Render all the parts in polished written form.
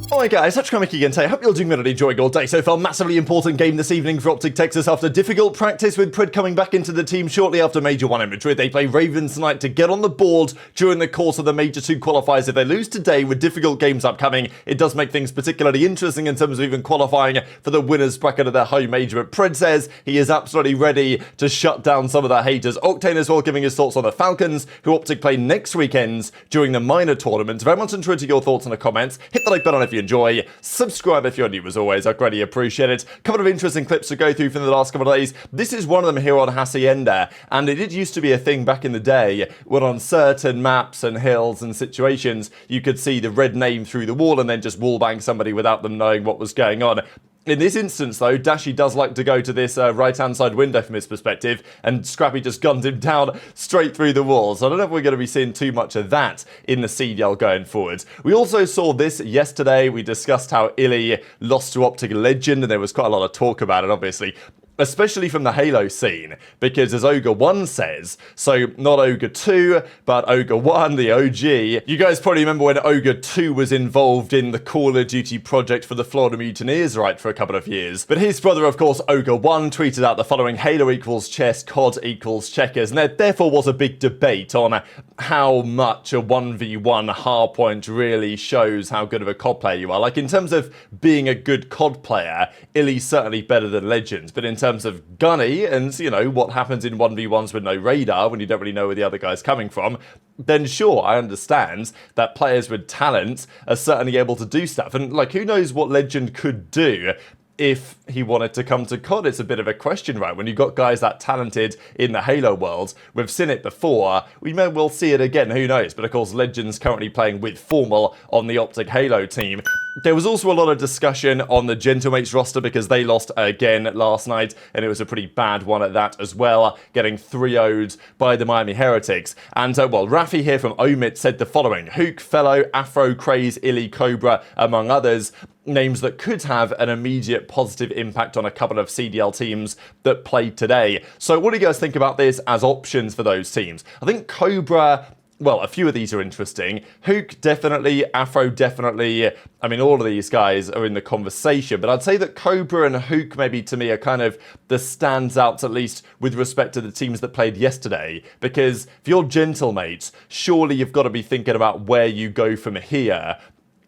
Alright guys, Kremp again today. I hope you're doing well and enjoying your day so far. Massively important game this evening for OpTic Texas after difficult practice with Prid coming back into the team shortly after Major 1 in Madrid. They play Ravens tonight to get on the board during the course of the Major 2 qualifiers. If they lose today with difficult games upcoming, it does make things particularly interesting in terms of even qualifying for the winners bracket of their home major. But Prid says he is absolutely ready to shut down some of the haters. Octane as well giving his thoughts on the Falcons, who OpTic play next weekends during the minor tournament. Very much interested in your thoughts in the comments. Hit the like button if you enjoy. Subscribe if you're new as always, I greatly appreciate it. A couple of interesting clips to go through from the last couple of days. This is one of them here on Hacienda, and it did used to be a thing back in the day when on certain maps and hills and situations you could see the red name through the wall and then just wallbang somebody without them knowing what was going on. In this instance, though, Dashy does like to go to this right-hand side window from his perspective, and Scrappy just gunned him down straight through the wall. So I don't know if we're going to be seeing too much of that in the CDL going forward. We also saw this yesterday. We discussed how aBeZy lost to OpTic Legend, and there was quite a lot of talk about it, obviously. Especially from the Halo scene, because as Ogre 1 says, so not Ogre 2, but Ogre 1, the OG. You guys probably remember when Ogre 2 was involved in the Call of Duty project for the Florida Mutineers, right, for a couple of years. But his brother, of course, Ogre 1, tweeted out the following: Halo equals chess, COD equals checkers. And there therefore was a big debate on how much a 1v1 hardpoint really shows how good of a COD player you are. Like, in terms of being a good COD player, aBeZy's certainly better than Legends, but in terms of gunny and, you know, what happens in 1v1s with no radar when you don't really know where the other guy's coming from, then sure, I understand that players with talent are certainly able to do stuff. And, like, who knows what Legend could do if he wanted to come to COD. It's a bit of a question, right? When you've got guys that talented in the Halo world, we've seen it before, we may well see it again, who knows? But of course, Legend's currently playing with Formal on the OpTic Halo team. There was also a lot of discussion on the Gentlemates roster because they lost again last night, and it was a pretty bad one at that as well, getting 3-0'd by the Miami Heretics. And, well, Rafi here from Omit said the following: Hook, Fellow, Afro, Craze, aBeZy, Cobra, among others. Names that could have an immediate positive impact on a couple of CDL teams that played today. So what do you guys think about this as options for those teams? I think Cobra, well, a few of these are interesting. Hook, definitely. Afro, definitely. I mean, all of these guys are in the conversation, but I'd say that Cobra and Hook, maybe to me, are kind of the standouts, at least with respect to the teams that played yesterday. Because if you're Gentlemates, surely you've got to be thinking about where you go from here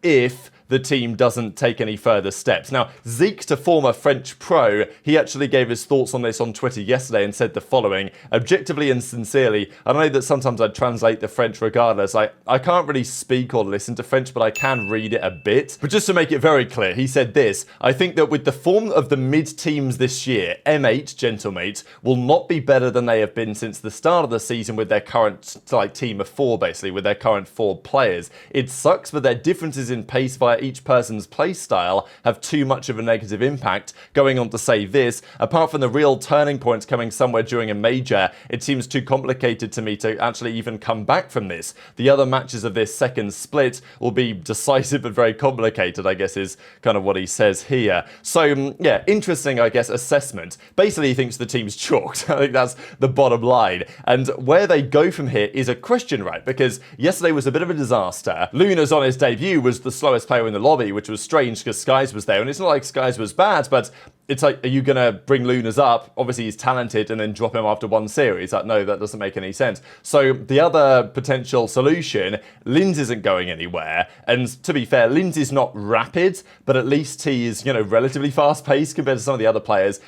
if the team doesn't take any further steps. Now, Zeke, to former French pro, he actually gave his thoughts on this on Twitter yesterday and said the following: objectively and sincerely, I know that sometimes I translate the French regardless. I can't really speak or listen to French, but I can read it a bit. But just to make it very clear, he said this: I think that with the form of the mid-teams this year, M8, Gentlemates, will not be better than they have been since the start of the season with their current, like, team of 4, basically, with their current 4 players. It sucks, but their differences in pace via each person's play style have too much of a negative impact. Going on to say this: apart from the real turning points coming somewhere during a major, it seems too complicated to me to actually even come back from this. The other matches of this second split will be decisive but very complicated, I guess, is kind of what he says here. So, yeah, interesting, I guess, assessment. Basically, he thinks the team's chalked. I think that's the bottom line. And where they go from here is a question, right? Because yesterday was a bit of a disaster. Luna's on his debut was the slowest player in the lobby, which was strange because Skyz was there. And it's not like Skyz was bad, but it's like, are you going to bring Lunas up? Obviously, he's talented, and then drop him after one series. Like, no, that doesn't make any sense. So the other potential solution, Lynz isn't going anywhere. And to be fair, Lynz is not rapid, but at least he is, you know, relatively fast-paced compared to some of the other players.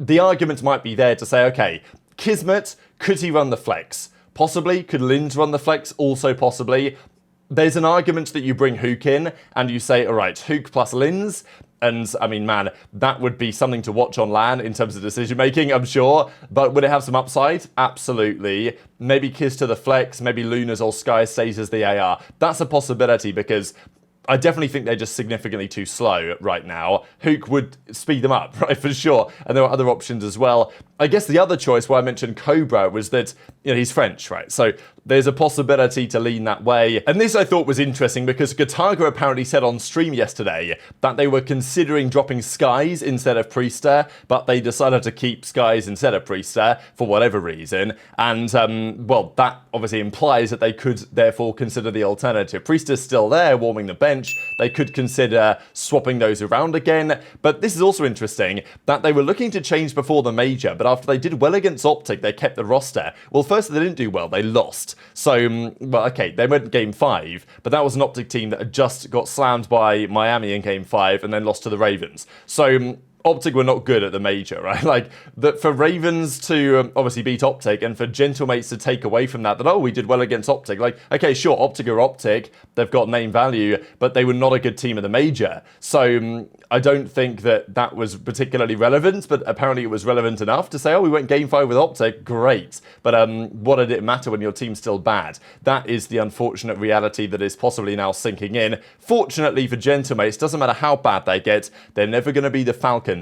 The argument might be there to say, okay, Kismet, could he run the flex? Possibly. Could Lynz run the flex? Also possibly. There's an argument that you bring Hook in and you say, all right, Hook plus Lynz. And, I mean, man, that would be something to watch on LAN in terms of decision-making, I'm sure. But would it have some upside? Absolutely. Maybe Kiss to the flex, maybe Lunas or Skyz stays as the AR. That's a possibility because I definitely think they're just significantly too slow right now. Hook would speed them up, right, for sure. And there are other options as well. I guess the other choice why I mentioned Cobra was that, you know, he's French, right? So there's a possibility to lean that way. And this I thought was interesting because Gotaga apparently said on stream yesterday that they were considering dropping Skyz instead of Priestahh, but they decided to keep Skyz instead of Priestahh for whatever reason. And, well, that obviously implies that they could therefore consider the alternative. Priestah's still there, warming the bench. They could consider swapping those around again. But this is also interesting that they were looking to change before the major, but after they did well against OpTic, they kept the roster. Well, first they didn't do well, they lost. So, well, okay, they went game 5, but that was an OpTic team that had just got slammed by Miami in game 5 and then lost to the Ravens. So, OpTic were not good at the major, right? Like, for Ravens to obviously beat OpTic and for Gentlemates to take away from that, oh, we did well against OpTic. Like, okay, sure, OpTic are OpTic, they've got name value, but they were not a good team at the major. So I don't think that was particularly relevant, but apparently it was relevant enough to say, oh, we went game 5 with OpTic, great. But what did it matter when your team's still bad? That is the unfortunate reality that is possibly now sinking in. Fortunately for Gentlemates, doesn't matter how bad they get, they're never going to be the Falcons.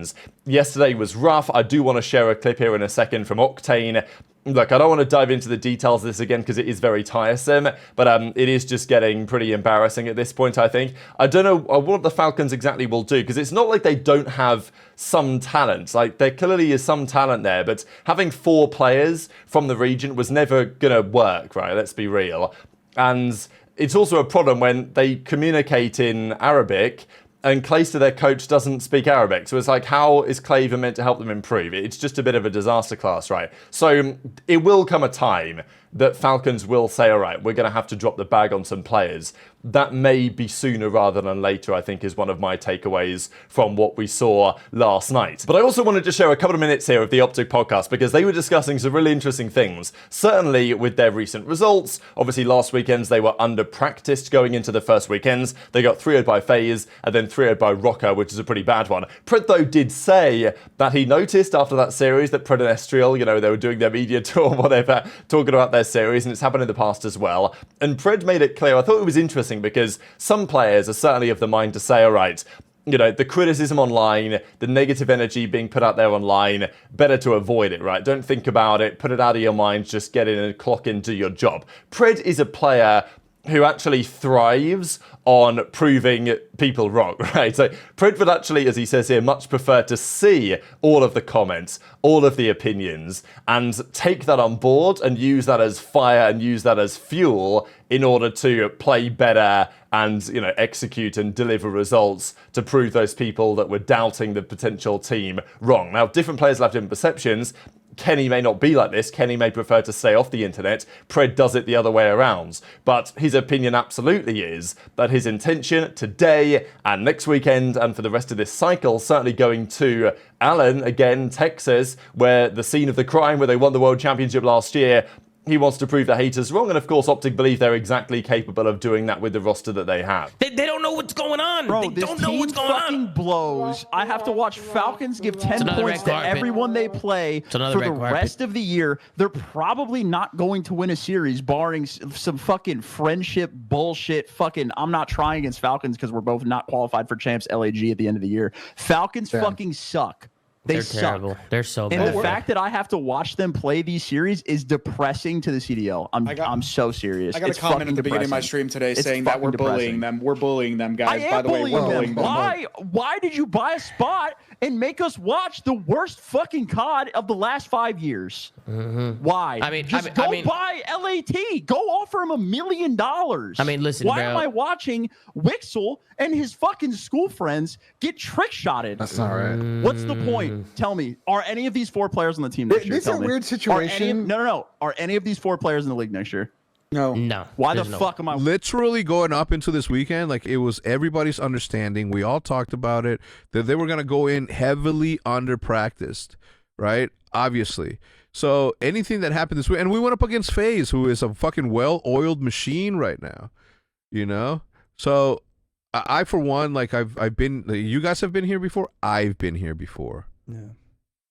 Yesterday was rough. I do want to share a clip here in a second from Octane. Look, I don't want to dive into the details of this again because it is very tiresome, but it is just getting pretty embarrassing at this point, I think. I don't know what the Falcons exactly will do because it's not like they don't have some talent. Like, there clearly is some talent there, but having 4 players from the region was never going to work, right? Let's be real. And it's also a problem when they communicate in Arabic and Clayster, their coach, doesn't speak Arabic. So it's like, how is Clay even meant to help them improve? It's just a bit of a disaster class, right? So it will come a time that Falcons will say, all right, we're going to have to drop the bag on some players. That may be sooner rather than later, I think, is one of my takeaways from what we saw last night. But I also wanted to share a couple of minutes here of the OpTic podcast because they were discussing some really interesting things. Certainly with their recent results. Obviously, last weekends they were under-practiced going into the first weekends. They got 3-0'd by FaZe and then 3-0'd by Rocker, which is a pretty bad one. Pred, though, did say that he noticed after that series that Pred and Estriel, you know, they were doing their media tour or whatever, talking about their series, and it's happened in the past as well. And Pred made it clear, I thought it was interesting because some players are certainly of the mind to say, all right, you know, the criticism online, the negative energy being put out there online, better to avoid it, right? Don't think about it, put it out of your mind, just get in and clock into your job. Pred is a player who actually thrives on proving people wrong, right? So Pred would actually, as he says here, much prefer to see all of the comments, all of the opinions, and take that on board and use that as fire and use that as fuel in order to play better and, you know, execute and deliver results to prove those people that were doubting the potential team wrong. Now, different players will have different perceptions. Kenny may not be like this. Kenny may prefer to stay off the internet. Pred does it the other way around. But his opinion absolutely is that his intention today and next weekend and for the rest of this cycle, certainly going to Allen, again, Texas, where the scene of the crime, where they won the World Championship last year, he wants to prove the haters wrong, and of course, OpTic believe they're exactly capable of doing that with the roster that they have. They don't know what's going on. Bro, they don't know what's going fucking blows. I have to watch Falcons give 10 points to everyone they play for the rest of the year. They're probably not going to win a series, barring some fucking friendship bullshit. Fucking, I'm not trying against Falcons because we're both not qualified for champs LAG at the end of the year. Falcons fucking suck. They're terrible. They're so bad. And the fact that I have to watch them play these series is depressing to the CDL. I'm so serious. I got a comment at the beginning of my stream today saying that we're bullying them. We're bullying them, guys. By the way, we're bullying them. Why did you buy a spot and make us watch the worst fucking COD of the last 5 years? Why? I mean, go buy LAT. Go offer him $1 million. I mean, listen, why am I watching Wixel and his fucking school friends get trick-shotted? That's not right. What's the point? Tell me, are any of these 4 players on the team next year? This is a weird situation. No. Are any of these 4 players in the league next year? No. Why the fuck am I literally going up into this weekend? Like, it was everybody's understanding. We all talked about it, that they were going to go in heavily under practiced, right? Obviously. So anything that happened this week, and we went up against FaZe, who is a fucking well-oiled machine right now, you know? So I for one, like, I've been, you guys have been here before. I've been here before. Yeah.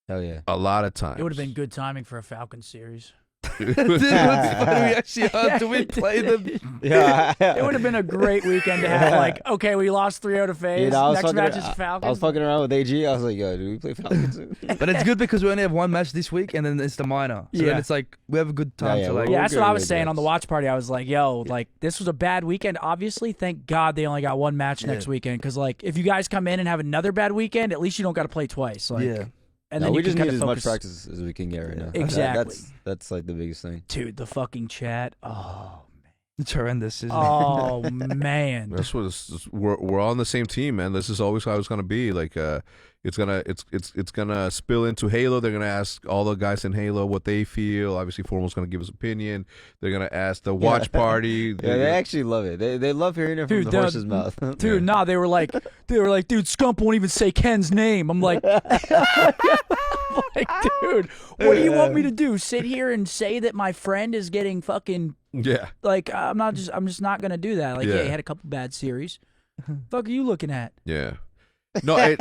Hell yeah. A lot of times. It would have been good timing for a Falcons series. Dude, what's funny, we actually do we play them? Yeah. It would have been a great weekend to have, like, okay, we lost 3-0 to FaZe. Next match is Falcons. I was fucking around with AG. I was like, yo, do we play Falcons? But it's good because we only have one match this week, and then it's the minor. So then it's like, we have a good time to like... Yeah, that's what I was saying on the watch party. I was like, yo, like, this was a bad weekend. Obviously, thank God they only got one match next weekend. Because, like, if you guys come in and have another bad weekend, at least you don't got to play twice. Like, and then we you just can need as focus. much practice as we can get right now. Exactly. That's like the biggest thing. Dude, the fucking chat. Oh, It's horrendous, isn't it? oh man. That's what we're all on the same team, man. This is always how it's gonna be. Like, it's gonna spill into Halo. They're gonna ask all the guys in Halo what they feel. Obviously, Formal's gonna give his opinion. They're gonna ask the watch party. Yeah, they actually love it. They love hearing it from the horse's mouth. Dude, nah, they were like, dude, Scump won't even say Ken's name. I'm like, like, dude, what do you want me to do? Sit here and say that my friend is getting fucking like I'm just not gonna do that. Like, yeah, he had a couple bad series. Fuck are you looking at? Yeah. No, like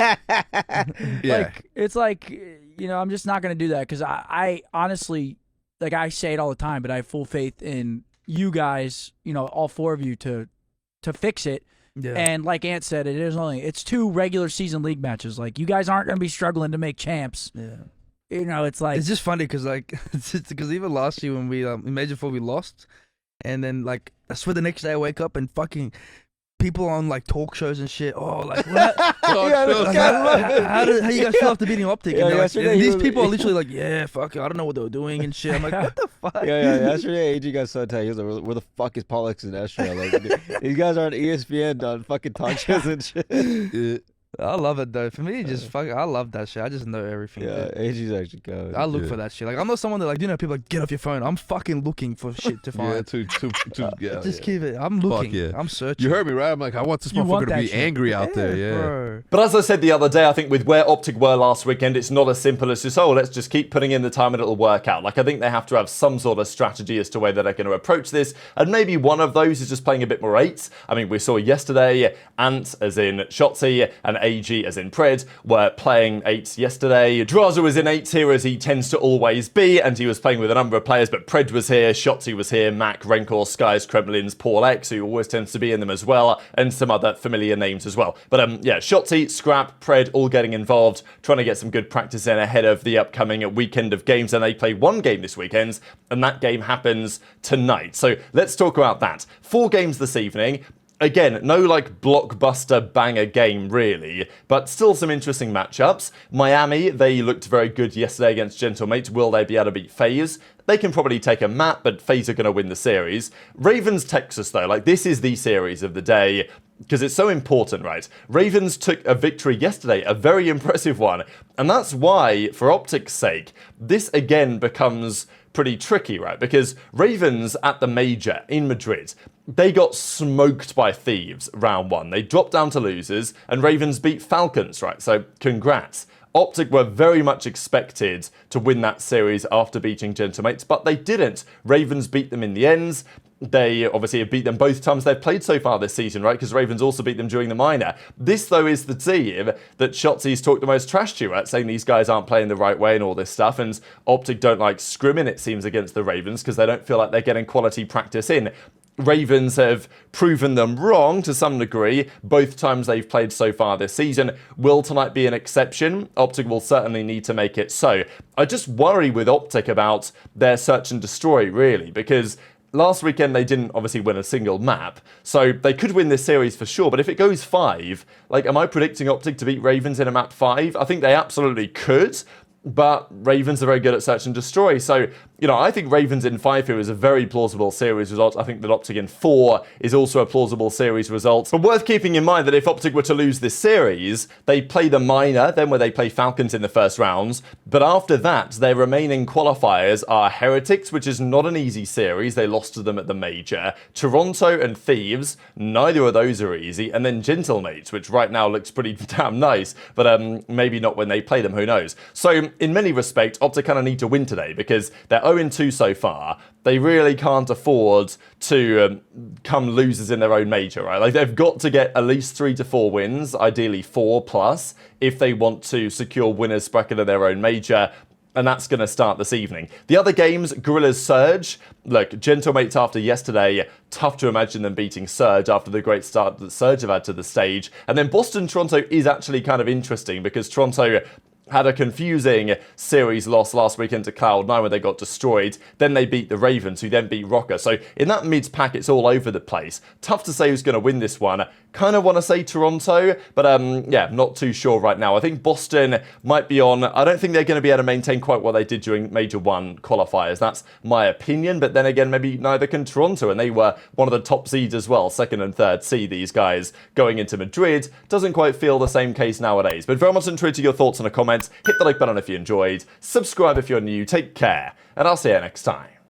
it's like, you know, I'm just not gonna do that because I honestly, like, I say it all the time, but I have full faith in you guys, you know, all four of you to fix it. Yeah. And like Ant said, it's 2 regular season league matches. Like, you guys aren't gonna be struggling to make champs. Yeah. You know, it's like, it's just funny because like because even last year when we in Major 4 we lost, and then like I swear the next day I wake up and fucking people on like talk shows and shit. Oh, like what? How you guys feel after beating OpTic? Yeah, and these people are literally like, yeah, fuck, I don't know what they were doing and shit. I'm like, what the fuck? Yeah. Yesterday, AG got so tight. He was like, where the fuck is Pollux and Estra? Like, these guys are on ESPN on fucking talk shows and shit. I love it though. For me, just fuck. I love that shit. I just know everything. Yeah, AG's actually good. I look for that shit. Like, I'm not someone that like, you know, people like get off your phone. I'm fucking looking for shit to find. Just keep it. I'm looking. Yeah. I'm searching. You heard me, right? I'm like, I want this motherfucker to be angry out there. Yeah. Bro. But as I said the other day, I think with where OpTic were last weekend, it's not as simple as just, oh, let's just keep putting in the time and it'll work out. Like, I think they have to have some sort of strategy as to way that they're going to approach this. And maybe one of those is just playing a bit more 8s. I mean, we saw yesterday, Ant as in Shotzzy and AG as in Pred were playing 8s yesterday. Drazah was in 8s here as he tends to always be, and he was playing with a number of players, but Pred was here, Shotzzy was here, Mack, Renkor, Skyz, Kremp, Lynz, Paul X, who always tends to be in them as well, and some other familiar names as well. But yeah, Shotzzy, Scrap, Pred, all getting involved, trying to get some good practice in ahead of the upcoming weekend of games, and they play one game this weekend, and that game happens tonight. So let's talk about that. 4 games this evening. Again, no like blockbuster banger game really, but still some interesting matchups. Miami, they looked very good yesterday against Gentlemate. Will they be able to beat FaZe? They can probably take a map, but FaZe are going to win the series. Ravens, Texas though, like this is the series of the day because it's so important, right? Ravens took a victory yesterday, a very impressive one, and that's why, for OpTic's sake, this again becomes pretty tricky, right? Because Ravens at the Major in Madrid, they got smoked by Thieves round 1. They dropped down to losers, and Ravens beat Falcons, right? So congrats. OpTic were very much expected to win that series after beating Gentlemates, but they didn't. Ravens beat them in the ends. They obviously have beat them both times they've played so far this season, right? Because Ravens also beat them during the minor. This, though, is the team that Shotzzy's talked the most trash to, right? Saying these guys aren't playing the right way and all this stuff. And OpTic don't like scrimming, it seems, against the Ravens because they don't feel like they're getting quality practice in. Ravens have proven them wrong to some degree both times they've played so far this season. Will tonight be an exception? OpTic will certainly need to make it so. I just worry with OpTic about their search and destroy, really, because last weekend they didn't obviously win a single map, so they could win this series for sure, but if it goes 5, like, am I predicting OpTic to beat Ravens in a map 5? I think they absolutely could, but Ravens are very good at search and destroy. So, you know, I think Ravens in 5 here is a very plausible series result. I think that OpTic in 4 is also a plausible series result. But worth keeping in mind that if OpTic were to lose this series, they play the minor, then where they play Falcons in the first rounds. But after that, their remaining qualifiers are Heretics, which is not an easy series. They lost to them at the Major. Toronto and Thieves, neither of those are easy. And then Gentlemates, which right now looks pretty damn nice, but maybe not when they play them, who knows. So in many respects, OpTic kind of need to win today because they're 0-2 so far. They really can't afford to come losers in their own major, right? Like, they've got to get at least 3 to 4 wins, ideally 4+, if they want to secure winners bracket of their own major. And that's going to start this evening. The other games, Gorillas Surge. Look, Gentlemates after yesterday, tough to imagine them beating Surge after the great start that Surge have had to the stage. And then Boston-Toronto is actually kind of interesting because Toronto had a confusing series loss last weekend to Cloud9 where they got destroyed. Then they beat the Ravens, who then beat Rocker. So in that mids pack, it's all over the place. Tough to say who's going to win this one. Kind of want to say Toronto, but yeah, not too sure right now. I think Boston might be on. I don't think they're going to be able to maintain quite what they did during Major 1 qualifiers. That's my opinion. But then again, maybe neither can Toronto, and they were one of the top seeds as well, 2nd and 3rd seed, these guys going into Madrid. Doesn't quite feel the same case nowadays. But very much intrigued to your thoughts in the comments. Hit the like button if you enjoyed. Subscribe if you're new. Take care, and I'll see you next time.